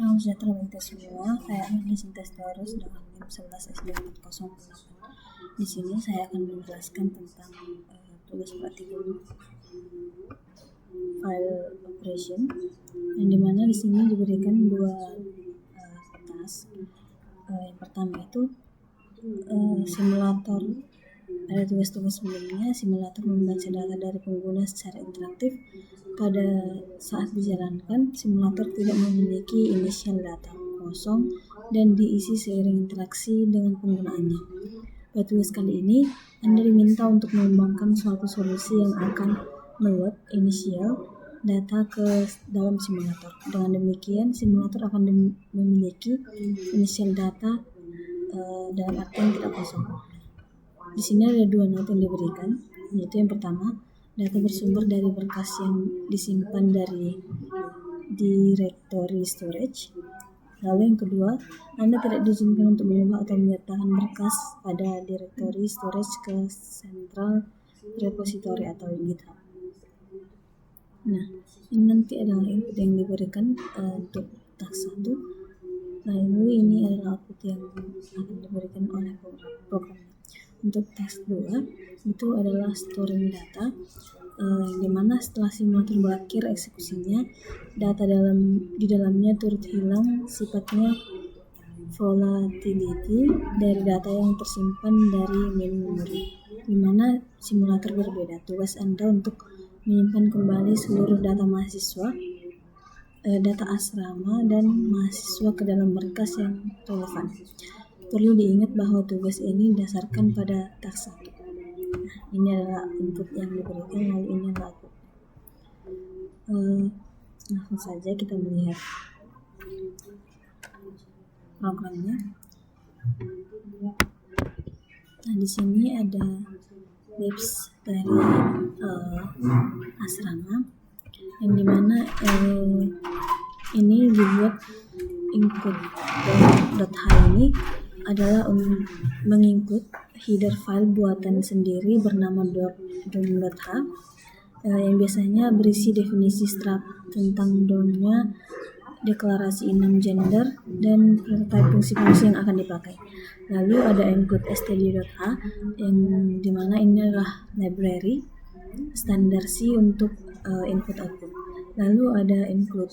Salam sejahtera bagi kita semua. Saya Ahmad Sintastorus dengan NIM 11SD4008. Di sini saya akan menjelaskan tentang tugas praktikum file operation, yang dimana di sini diberikan dua task. Yang pertama itu simulator. Ada tugas-tugas sebelumnya, simulator membaca data dari pengguna secara interaktif. Pada saat dijalankan, simulator tidak memiliki inisial data, kosong, dan diisi seiring interaksi dengan penggunaannya. Pada tugas kali ini, Anda diminta untuk mengembangkan suatu solusi yang akan meload inisial data ke dalam simulator. Dengan demikian, simulator akan memiliki inisial data dalam artian tidak kosong. Di sini ada dua not yang diberikan, yaitu yang pertama, data bersumber dari berkas yang disimpan dari directory storage. Lalu yang kedua, Anda tidak diizinkan untuk mengubah atau menyertakan berkas pada directory storage ke central repository atau GitHub. Nah, ini nanti adalah input yang diberikan untuk task 1. Lalu ini adalah output yang akan diberikan oleh program. Untuk task 2 itu adalah storing data, dimana setelah simulator berakhir eksekusinya, data di dalamnya turut hilang sifatnya volatility dari data yang tersimpan dari main memory, dimana simulator berbeda. Tugas Anda untuk menyimpan kembali seluruh data mahasiswa, data asrama, dan mahasiswa ke dalam berkas yang relevan. Perlu diingat bahwa tugas ini didasarkan pada task 1. Nah, ini adalah input yang diberikan, lalu ini adalah output. Langsung saja kita melihat programnya. Nah, di sini ada labs dari asrama, yang dimana ini dibuat input .h ini adalah menginput header file buatan sendiri bernama .dom.h yang biasanya berisi definisi struct tentang DOM-nya, deklarasi enum gender, dan prototype fungsi-fungsi yang akan dipakai. Lalu ada include std.h yang dimana ini adalah library standar C untuk input output. Lalu ada include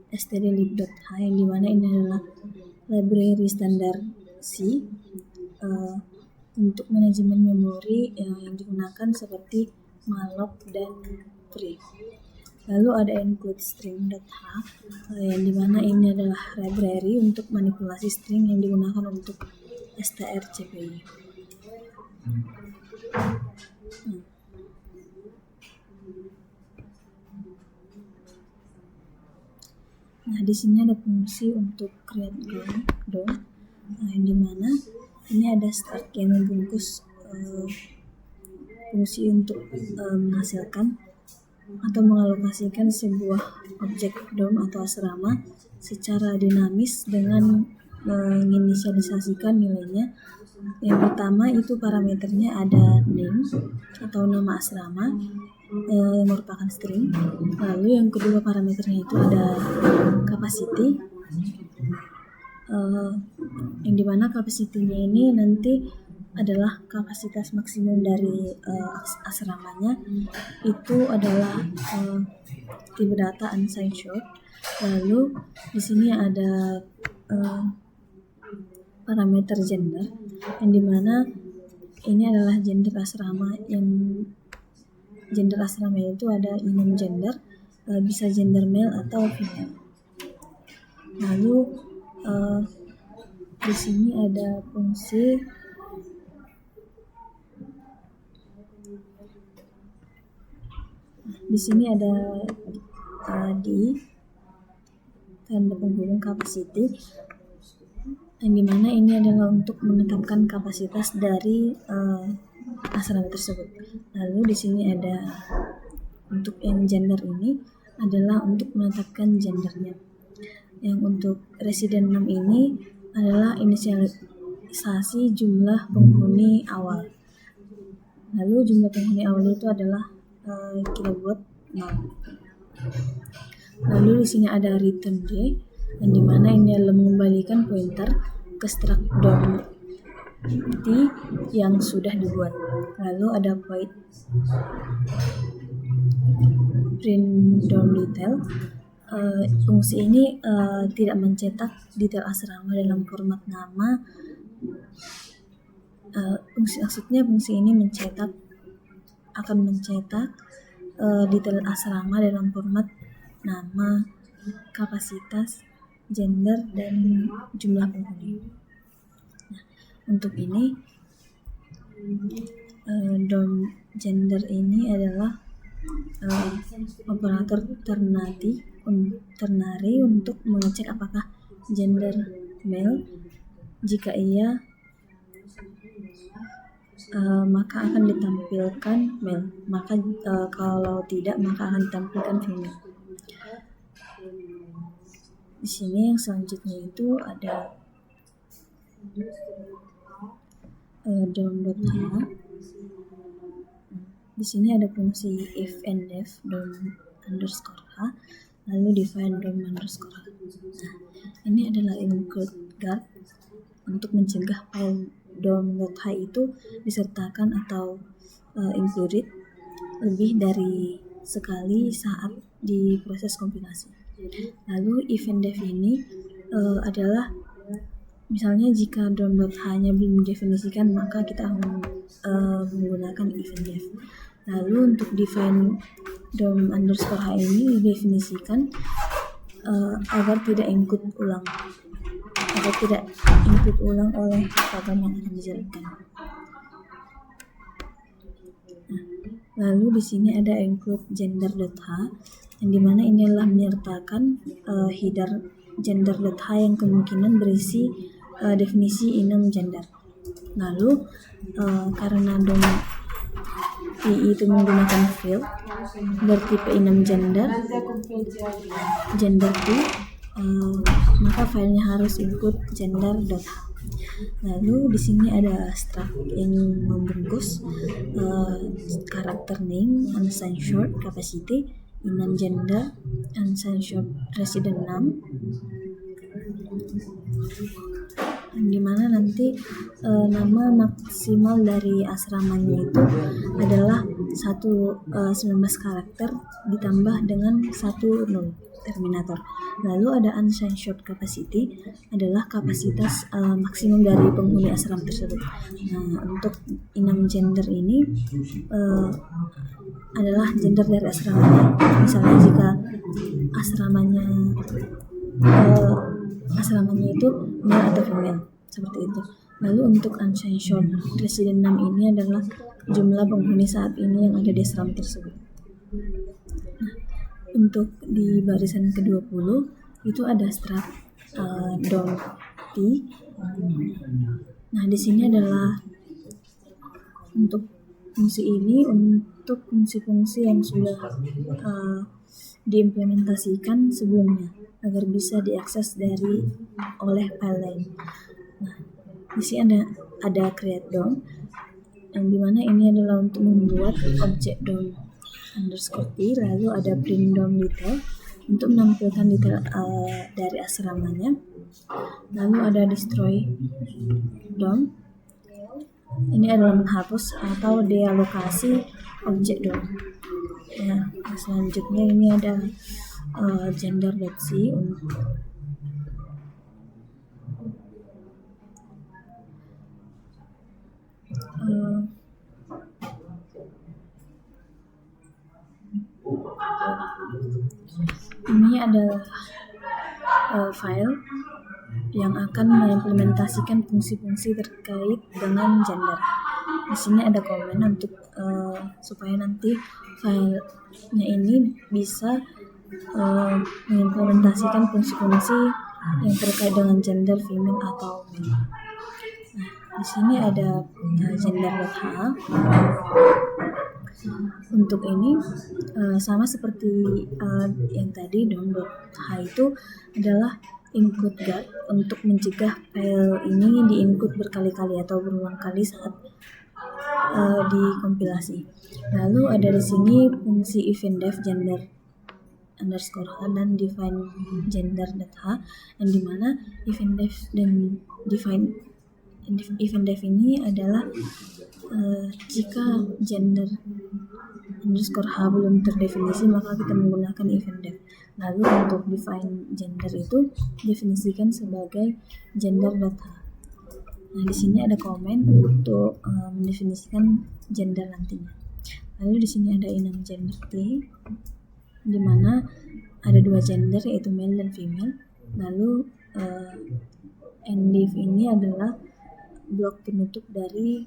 stdlib.h yang dimana ini adalah library standar C untuk manajemen memori yang digunakan seperti malloc dan free. Lalu ada include string.h yang dimana ini adalah library untuk manipulasi string yang digunakan untuk strcpy. Nah, di sini ada fungsi untuk create DOM, yang dimana ini ada start yang membungkus fungsi untuk menghasilkan atau mengalokasikan sebuah objek DOM atau asrama secara dinamis dengan menginisialisasikan nilainya. Yang pertama itu parameternya ada name atau nama asrama yang merupakan string. Lalu yang kedua parameternya itu ada capacity, yang dimana capacity-nya ini nanti adalah kapasitas maksimum dari asramanya. Itu adalah tipe data unsigned short. Lalu di sini ada parameter gender, yang dimana ini adalah gender asrama, yang gender asrama itu ada enum gender, bisa gender male atau female. Lalu di sini ada fungsi di sini ada di tanda penghubung capacity, yang dimana ini adalah untuk menetapkan kapasitas dari asrama tersebut. Lalu di sini ada untuk yang gender ini adalah untuk menetapkan gendernya. Yang untuk resident name ini adalah inisialisasi jumlah penghuni awal. Lalu jumlah penghuni awal itu adalah kilowatt 0. Lalu di sini ada return D, yang dimana ini adalah mengembalikan pointer ke struct DOM T yang sudah dibuat. Lalu ada void print DOM detail. Fungsi ini tidak mencetak detail asrama dalam format nama. Fungsi ini akan mencetak detail asrama dalam format nama, kapasitas, gender, dan jumlah penghuni. Nah, untuk ini DOM gender ini adalah operator ternary untuk mengecek apakah gender male. Jika iya, maka akan ditampilkan male. Kalau tidak, maka akan ditampilkan female. Di sini yang selanjutnya itu ada DOM.h. Di sini ada fungsi if and def DOM_h, lalu define DOM_h. Nah, ini adalah include guard untuk mencegah file DOM.h itu disertakan atau included lebih dari sekali saat di proses kompilasi. Lalu if and def ini adalah misalnya jika DOM.h-nya belum didefinisikan, maka kita menggunakan if and def. Lalu untuk define DOM_h ini didefinisikan agar tidak input ulang oleh program yang akan dijalankan. Nah, lalu di sini ada include gender.h, yang dimana ini adalah menyertakan header gender.h yang kemungkinan berisi definisi enum gender. Lalu karena DOM PI itu menggunakan field bertipe enum gender T, maka filenya harus include gender.h. Lalu di sini ada struct yang membungkus karakter name, unsigned short, capacity, enum gender, unsigned short, resident name, dimana nanti nama maksimal dari asramanya itu adalah 19 karakter ditambah dengan 1 null terminator. Lalu ada unsigned short capacity adalah kapasitas maksimum dari penghuni asrama tersebut. Nah, untuk enum gender ini adalah gender dari asramanya. Misalnya jika asramanya itu male atau female, seperti itu. Lalu untuk unsigned short resident name ini adalah jumlah penghuni saat ini yang ada di asrama tersebut. Nah, untuk di barisan ke-20 itu ada struct DOM T. Nah, di sini adalah untuk fungsi ini untuk fungsi-fungsi yang sudah diimplementasikan sebelumnya agar bisa diakses oleh file lain. Nah, di sini ada create DOM, yang dimana ini adalah untuk membuat objek DOM_T, lalu ada print DOM detail untuk menampilkan detail dari asramanya. Lalu ada destroy DOM, ini adalah menghapus atau dealokasi objek DOM. Nah, selanjutnya ini ada gender.c ini adalah file yang akan mengimplementasikan fungsi-fungsi terkait dengan gender. Di sini ada komen untuk supaya nanti filenya ini bisa mengimplementasikan fungsi-fungsi yang terkait dengan gender female atau male. Nah, di sini ada gender.h. Untuk ini sama seperti yang tadi, DOM.h itu adalah include guard untuk mencegah file ini di-include berkali-kali atau berulang kali saat dikompilasi. Lalu ada di sini fungsi if and def gender _h dan define gender.h, yang dimana event_def dan event_def ini adalah jika gender_h belum terdefinisi maka kita menggunakan event_def. Lalu untuk define gender itu definisikan sebagai gender.h. Nah, di sini ada komen untuk mendefinisikan gender nantinya. Lalu di sini ada enum gender T, di mana ada 2 gender yaitu male dan female. Lalu endif ini adalah blok penutup dari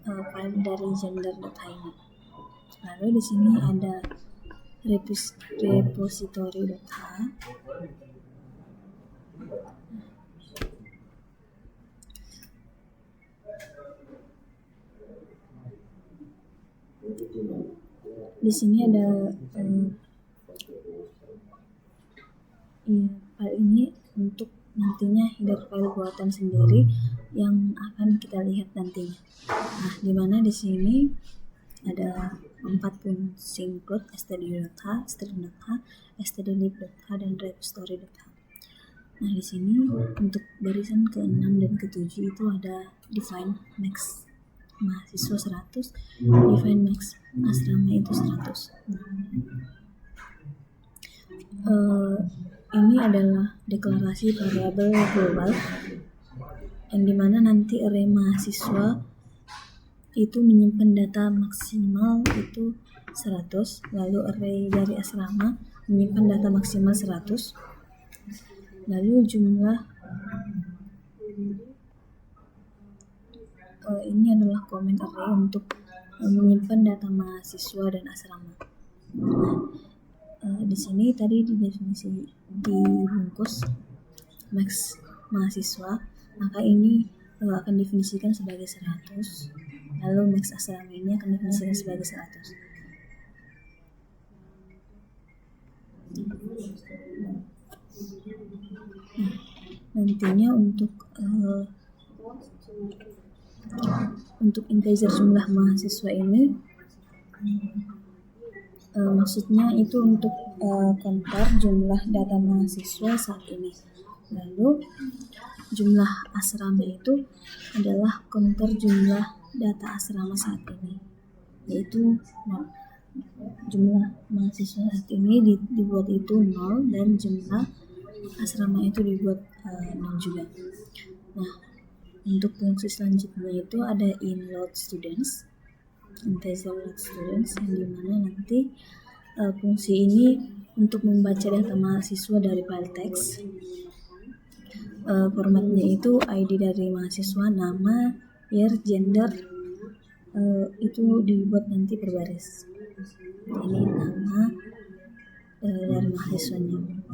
file dari gender.h ini. Lalu di sini ada repository.h. Di sini ada file ini untuk nantinya header file buatan sendiri yang akan kita lihat nantinya. Nah, di mana di sini ada 4 fungsi include stdio.h, string.h, stdlib.h, dan repository.h. Nah, di sini untuk barisan ke-6 dan ke-7 itu ada define max mahasiswa 100, define max asrama itu 100. Ini adalah deklarasi variabel global yang dimana nanti array mahasiswa itu menyimpan data maksimal itu 100, lalu array dari asrama menyimpan data maksimal 100, lalu jumlah ini adalah comment array untuk menyimpan data mahasiswa dan asrama. Di sini tadi di definisi dibungkus max mahasiswa, maka ini akan definisikan sebagai 100, lalu max asrama ini akan definisikan sebagai 100. Nantinya untuk integer jumlah mahasiswa ini maksudnya itu untuk compare jumlah data mahasiswa saat ini. Lalu jumlah asrama itu adalah compare jumlah data asrama saat ini, yaitu jumlah mahasiswa saat ini dibuat itu 0 dan jumlah asrama itu dibuat 0 juga. Nah, untuk fungsi selanjutnya itu ada inload students, integer load students, yang dimana nanti fungsi ini untuk membaca data mahasiswa dari file teks. Formatnya itu ID dari mahasiswa, nama, year, gender, itu dibuat nanti per baris. Ini nama dari mahasiswanya.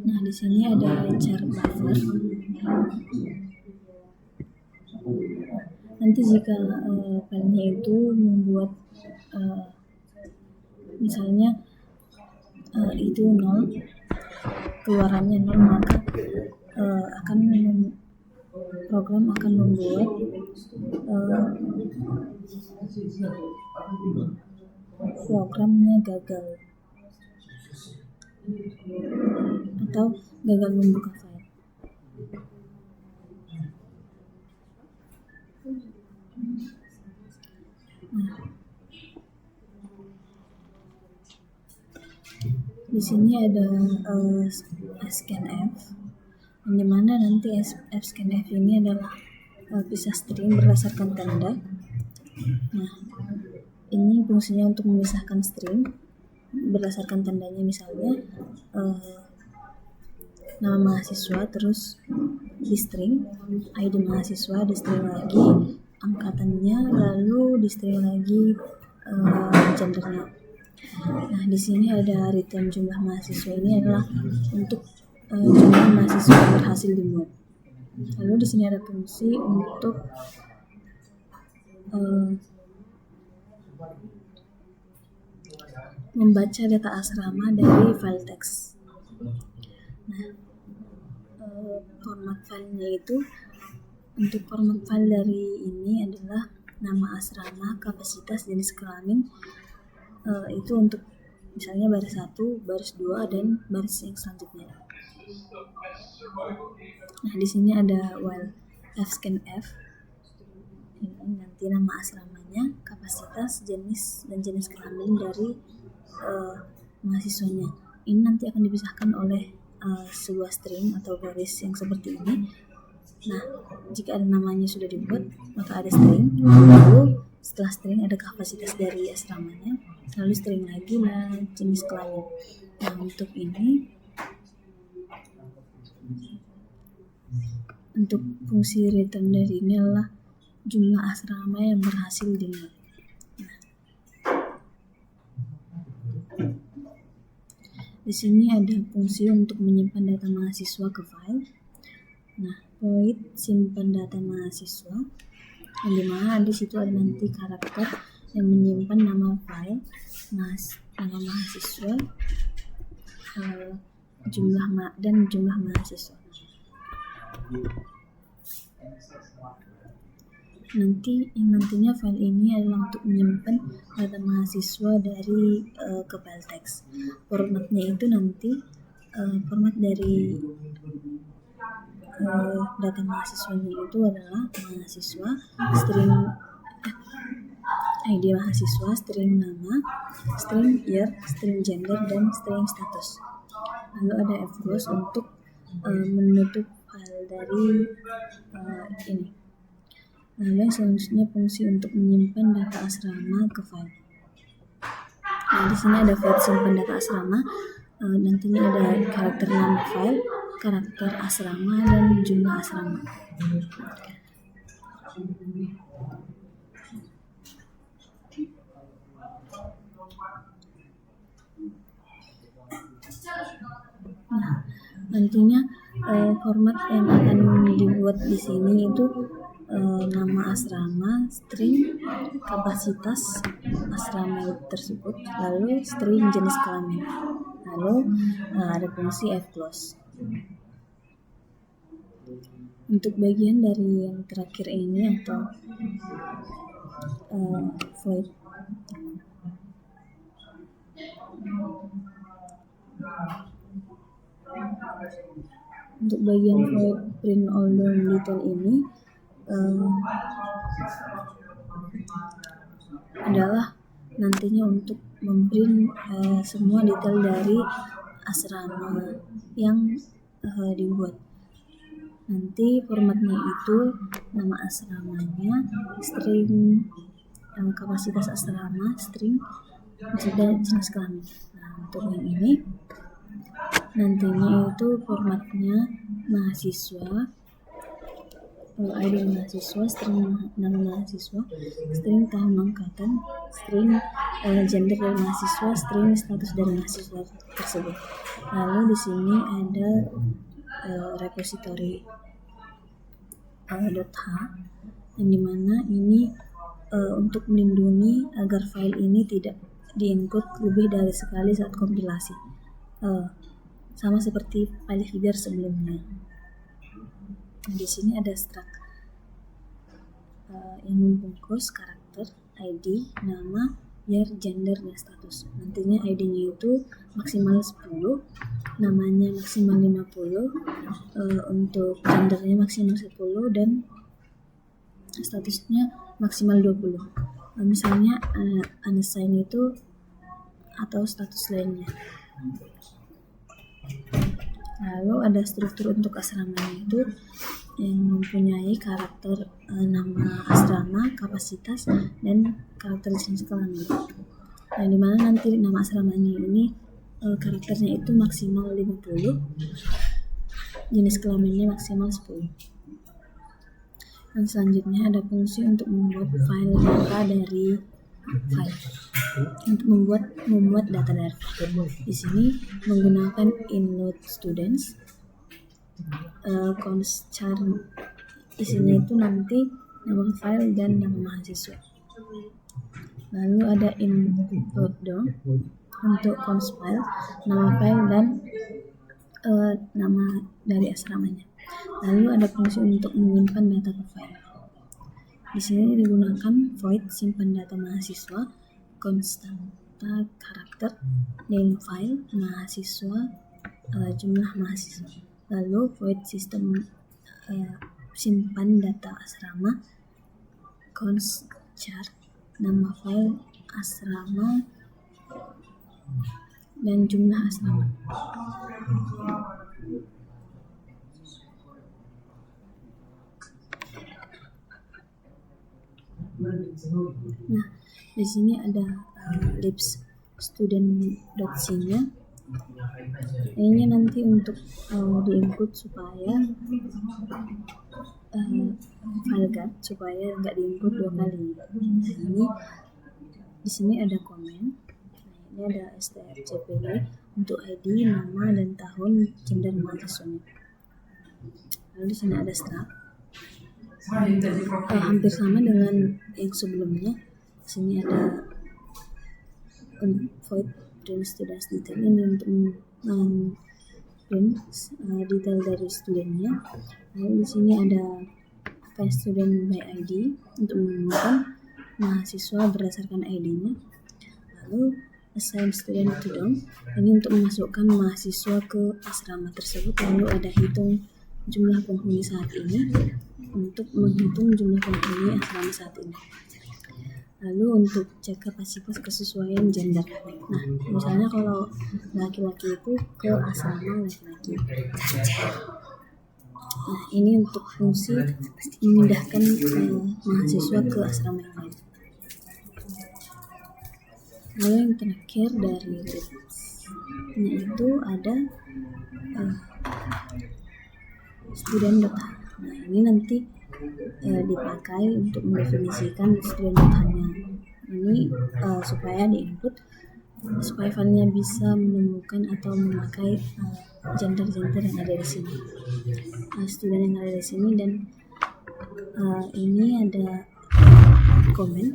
Nah, di sini ada char buffer. Nanti jika filenya itu membuat misalnya itu 0, keluarannya 0, maka program akan membuat programnya gagal atau gagal membuka file. Nah, di sini ada scanf, yang dimana nanti scanf ini adalah pisah string berdasarkan tanda. Nah, ini fungsinya untuk memisahkan string berdasarkan tandanya, misalnya nama mahasiswa, terus di string ID mahasiswa, di string lagi angkatannya, lalu di string lagi gendernya. Nah, di sini ada return jumlah mahasiswa, ini adalah untuk jumlah mahasiswa yang berhasil dimuat. Lalu di sini ada fungsi untuk membaca data asrama dari file teks. Nah, format filenya itu, untuk format file dari ini adalah nama asrama, kapasitas, jenis kelamin, itu untuk misalnya baris 1, baris 2, dan baris yang selanjutnya. Nah, di sini ada while fscan f. Ini nanti nama asramanya, kapasitas, jenis, dan jenis kelamin dari mahasiswanya. Ini nanti akan dipisahkan oleh sebuah string atau garis yang seperti ini. Nah, jika ada namanya sudah dibuat, maka ada string, lalu setelah string ada kapasitas dari asramanya, lalu string lagi jenis kelamin. Nah, untuk ini, untuk fungsi return dari ini adalah jumlah asrama yang berhasil dimuat. Di sini ada fungsi untuk menyimpan data mahasiswa ke file. Nah, void simpan data mahasiswa, yang dimana di situ ada nanti karakter yang menyimpan nama file, nama mahasiswa, dan jumlah mahasiswa. Nantinya file ini adalah untuk menyimpan data mahasiswa dari ke file teks. Formatnya itu nanti format dari data mahasiswanya itu adalah mahasiswa, string ID mahasiswa, string nama, string year, string gender, dan string status. Lalu ada fclose untuk menutup file dari ini. Lalu yang selanjutnya fungsi untuk menyimpan data asrama ke file. Nah, di sini ada void simpan data asrama. Nantinya ada karakter nama file, karakter asrama, dan jumlah asrama. Nah, nantinya format yang akan dibuat di sini itu nama asrama, string, kapasitas asrama tersebut, lalu string jenis kelamin, lalu ada fungsi fclose. Untuk bagian dari yang terakhir ini atau void, untuk bagian void print all the detail ini adalah nantinya untuk memprint semua detail dari asrama yang dibuat. Nanti formatnya itu nama asramanya, string kapasitas asrama, string, dan jenis kelamin. Nah, untuk yang ini nantinya itu formatnya mahasiswa, ID mahasiswa, string nama mahasiswa, string tahun angkatan, string gender dari mahasiswa, string status dari mahasiswa tersebut. Lalu di sini ada repository .h, yang dimana ini untuk melindungi agar file ini tidak di-encode lebih dari sekali saat kompilasi, sama seperti file header sebelumnya. Di sini ada struct yang membungkus karakter, ID, nama, year, gender, dan status. Nantinya ID-nya itu maksimal 10, namanya maksimal 50, untuk gendernya maksimal 10, dan statusnya maksimal 20. Misalnya unassigned itu atau status lainnya. Lalu ada struktur untuk asramanya itu yang mempunyai karakter nama asrama, kapasitas, dan karakter jenis kelamin. Nah, dimana nanti nama asramanya ini karakternya itu maksimal 50, jenis kelaminnya maksimal 10. Dan selanjutnya ada fungsi untuk membuat file data dari file. Untuk membuat data dari file. Di sini menggunakan include students, const char, isinya itu nanti nama file dan nama mahasiswa. Lalu ada include dom untuk const file, nama file, dan nama dari asramanya. Lalu ada fungsi untuk menyimpan data ke file. Di sini digunakan void simpan data mahasiswa, konstanta karakter, name file, mahasiswa, jumlah mahasiswa. Lalu void sistem simpan data asrama, const char, nama file asrama, dan jumlah asrama. Nah, di sini ada libs student.c-nya. Ini nanti untuk di-input supaya file guard supaya nggak di-input 2 kali. Nah, ini di sini ada komen. Nah, ini ada strcpy untuk ID, nama, dan tahun, gender mahasiswanya. Lalu di sini ada struct. Hampir sama dengan yang sebelumnya. Di sini ada void print students detail, ini untuk print detail dari studentnya. Lalu di sini ada find student by ID untuk menemukan mahasiswa berdasarkan ID-nya. Lalu assign student to dorm, ini untuk memasukkan mahasiswa ke asrama tersebut. Lalu ada hitung jumlah penghuni saat ini, untuk menghitung jumlah penghuni asrama saat ini. Lalu untuk cek kapasitas kesesuaian gender. Nah, misalnya kalau laki-laki itu ke asrama laki-laki. Nah, ini untuk fungsi memindahkan mahasiswa ke asrama yang lain. Lalu yang terakhir dari libs, itu ada student.h. Nah, ini nanti dipakai untuk mendefinisikan student.h-nya. Ini supaya di-input, supaya filenya bisa menemukan atau memakai gender-gender yang ada di sini, student yang ada di sini. Dan ini ada komen.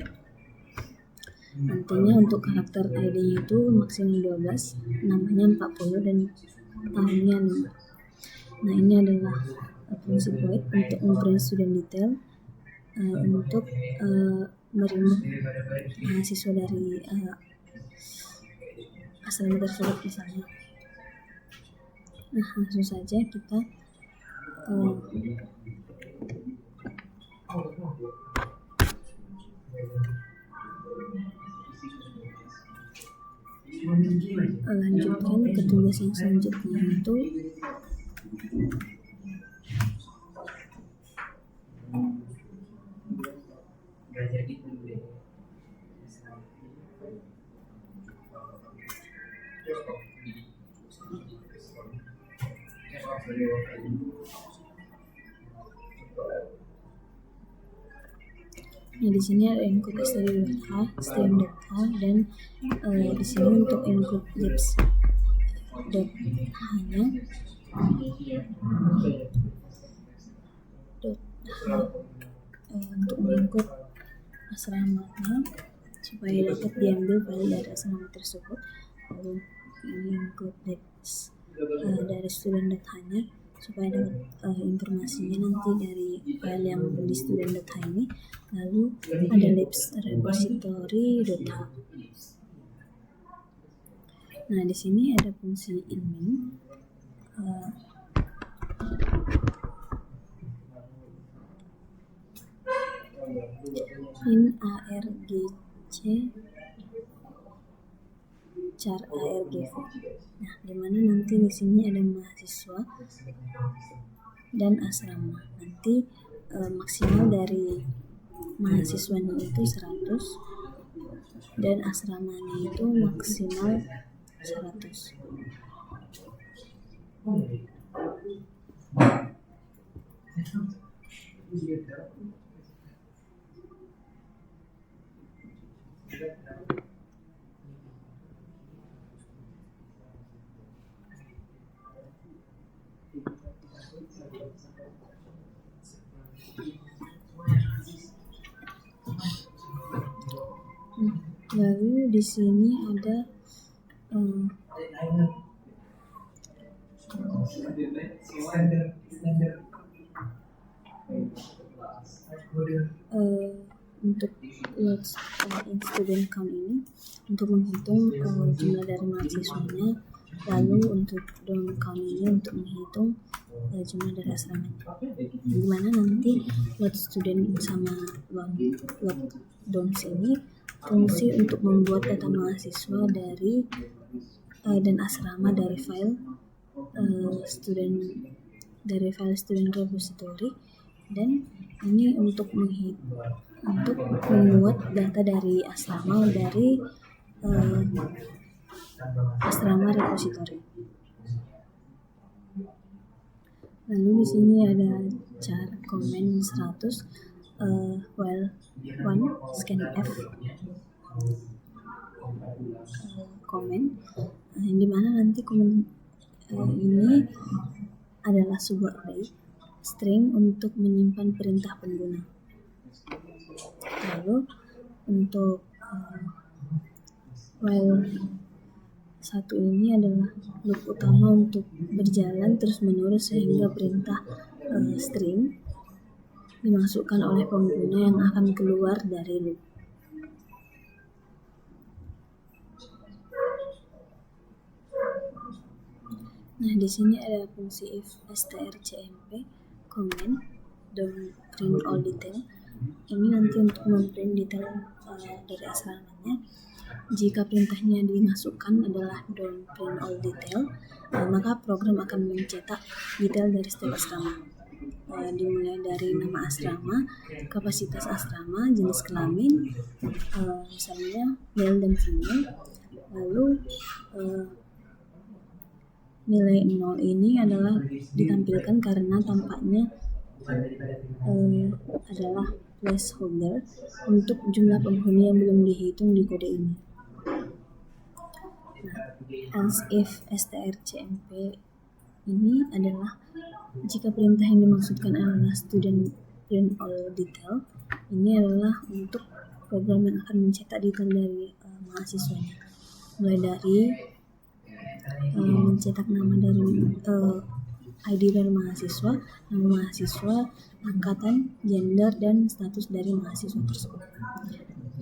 Nantinya untuk karakter ID itu maksimal 12, namanya 40, dan tahunnya 5. Nah, ini adalah fungsi void untuk memprint student detail, untuk meremove mahasiswa dari asrama tersebut misalnya. Nah, langsung saja kita lanjutkan ke tugas yang selanjutnya, yaitu nah, di sini ada include string.h, dan di sini untuk include libs.h-nya untuk mengikut asramanya supaya dapat diambil file dari asrama tersebut. Lalu ini include libs dari student.h-nya supaya dapat informasinya nanti dari file yang di student.h ini. Lalu ada libs repository.h. Nah, di sini ada fungsi inmin. In argc char argv. Nah, dimana nanti di sini ada mahasiswa dan asrama. Nanti maksimal dari mahasiswanya itu 100 dan asramanya itu maksimal 100. Lalu di sini ada Untuk lots in student count ini untuk menghitung jumlah dari mahasiswanya, lalu untuk dorm count ini untuk menghitung jumlah dari asramanya. Dimana nanti load student sama load dorms ini fungsi untuk membuat data mahasiswa dari dan asrama dari file student repository, dan ini untuk membuat data dari asrama dari asrama repository. Lalu di sini ada char comment 100 while 1 scan f comment, di mana nanti komen ini adalah sebuah array string untuk menyimpan perintah pengguna. Lalu untuk while 1 ini adalah loop utama untuk berjalan terus-menerus sehingga perintah string dimasukkan oleh pengguna yang akan keluar dari loop. Nah, di sini ada fungsi if strcmp comment dan print all detail. Ini nanti untuk memprint detail dari asramanya. Jika perintahnya dimasukkan adalah don't print all detail, maka program akan mencetak detail dari setiap asrama, dimulai dari nama asrama, kapasitas asrama, jenis kelamin, misalnya male dan female. Lalu nilai 0 ini adalah ditampilkan karena tampaknya adalah placeholder untuk jumlah penghuni yang belum dihitung di kode ini. Nah, else if strcmp ini adalah jika perintah yang dimaksudkan adalah student print all detail. Ini adalah untuk program yang akan mencetak detail dari mahasiswanya, mulai dari mencetak nama dari ID dari mahasiswa, nama mahasiswa, angkatan, gender, dan status dari mahasiswa tersebut.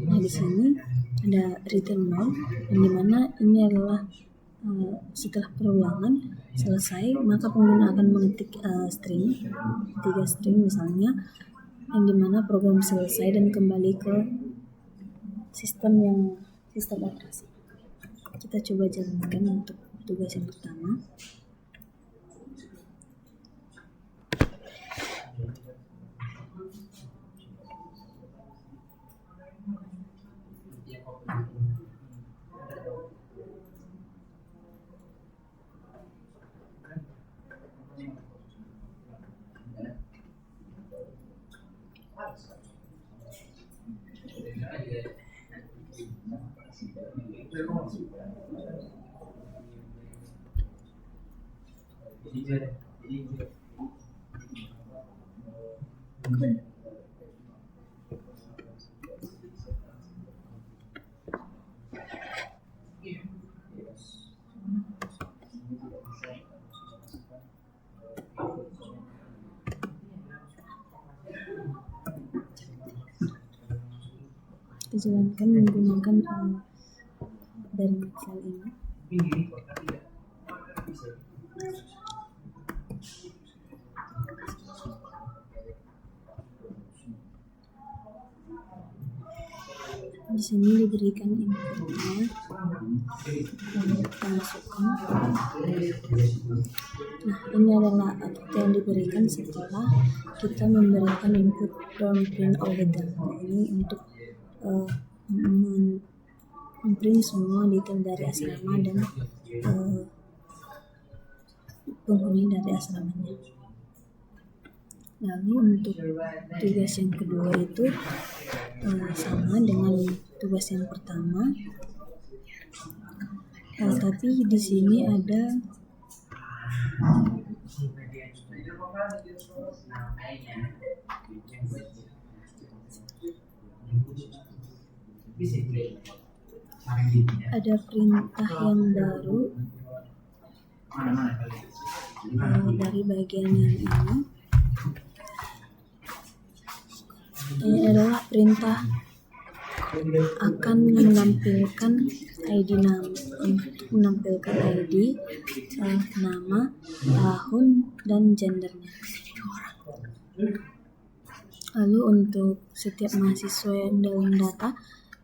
Nah, di sini ada return null, yang dimana ini adalah setelah perulangan selesai, maka pengguna akan mengetik string, 3 string misalnya, yang dimana program selesai dan kembali ke sistem operasi. Kita coba jalankan untuk tugas yang pertama. Kita jalankan menggunakan dari file ini. Di sini diberikan inputnya, kita masukkan. Nah, ini adalah output yang diberikan setelah kita memberikan input don't print all detail. Ini untuk memprint semua detail dari asrama dan penghuni dari asramanya. Lalu untuk tugas yang kedua itu sama dengan tugas yang pertama, tapi di sini ada perintah yang baru dari bagian yang ini adalah perintah akan menampilkan ID nama, untuk menampilkan ID, nama, tahun, dan gendernya. Lalu untuk setiap mahasiswa yang dalam data,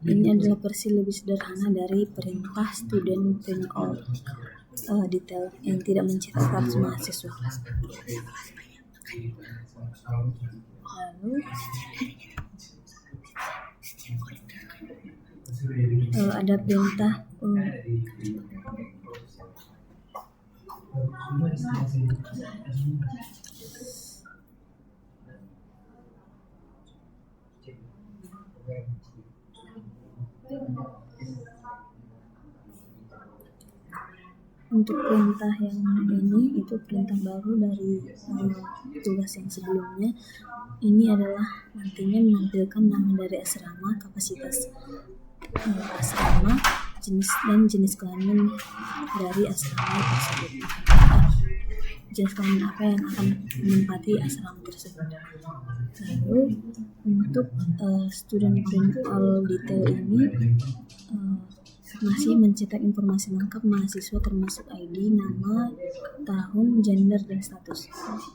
ini adalah versi lebih sederhana dari perintah student print all detail yang tidak mencetak status mahasiswa. Lalu ada perintah untuk perintah yang ini, itu perintah baru dari tugas yang sebelumnya. Ini adalah nantinya menampilkan nama dari asrama, kapasitas asrama, jenis kelamin dari asrama tersebut, jenis kelamin apa yang akan menempati asrama tersebut. Lalu untuk student print all detail ini masih mencetak informasi lengkap mahasiswa termasuk ID, nama, tahun, gender, dan status.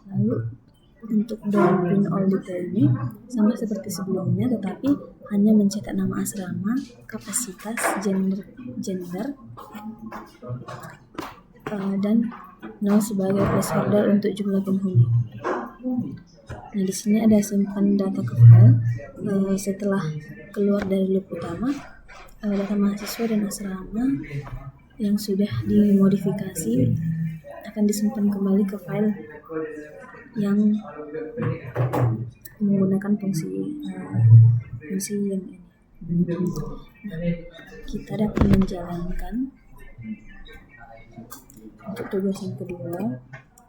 Lalu untuk don't print all detail ini sama seperti sebelumnya, tetapi hanya mencetak nama asrama, kapasitas, gender, dan 0 sebagai placeholder untuk jumlah penghuni. Nah, di sini ada simpan data ke file. Setelah keluar dari loop utama, data mahasiswa dan asrama yang sudah dimodifikasi akan disimpan kembali ke file yang menggunakan fungsi yang ini. Kita dapat menjalankan untuk tugas yang kedua.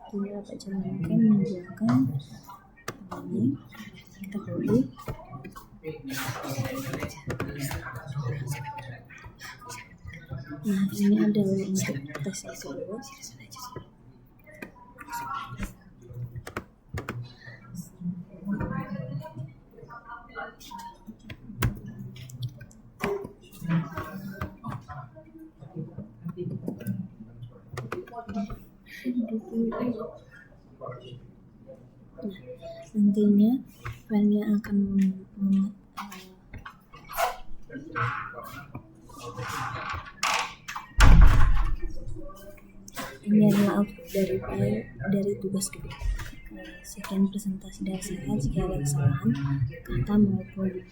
Kita dapat menjalankan ini. Kita pilih. Nah, ini adalah untuk tes yang kedua. Nantinya filenya akan ini adalah output dari tugas kedua. Sekian presentasi dari saya. Jika ada kesalahan kata maupun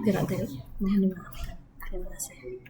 gerak-gerik mohon dimaafkan. Terima kasih.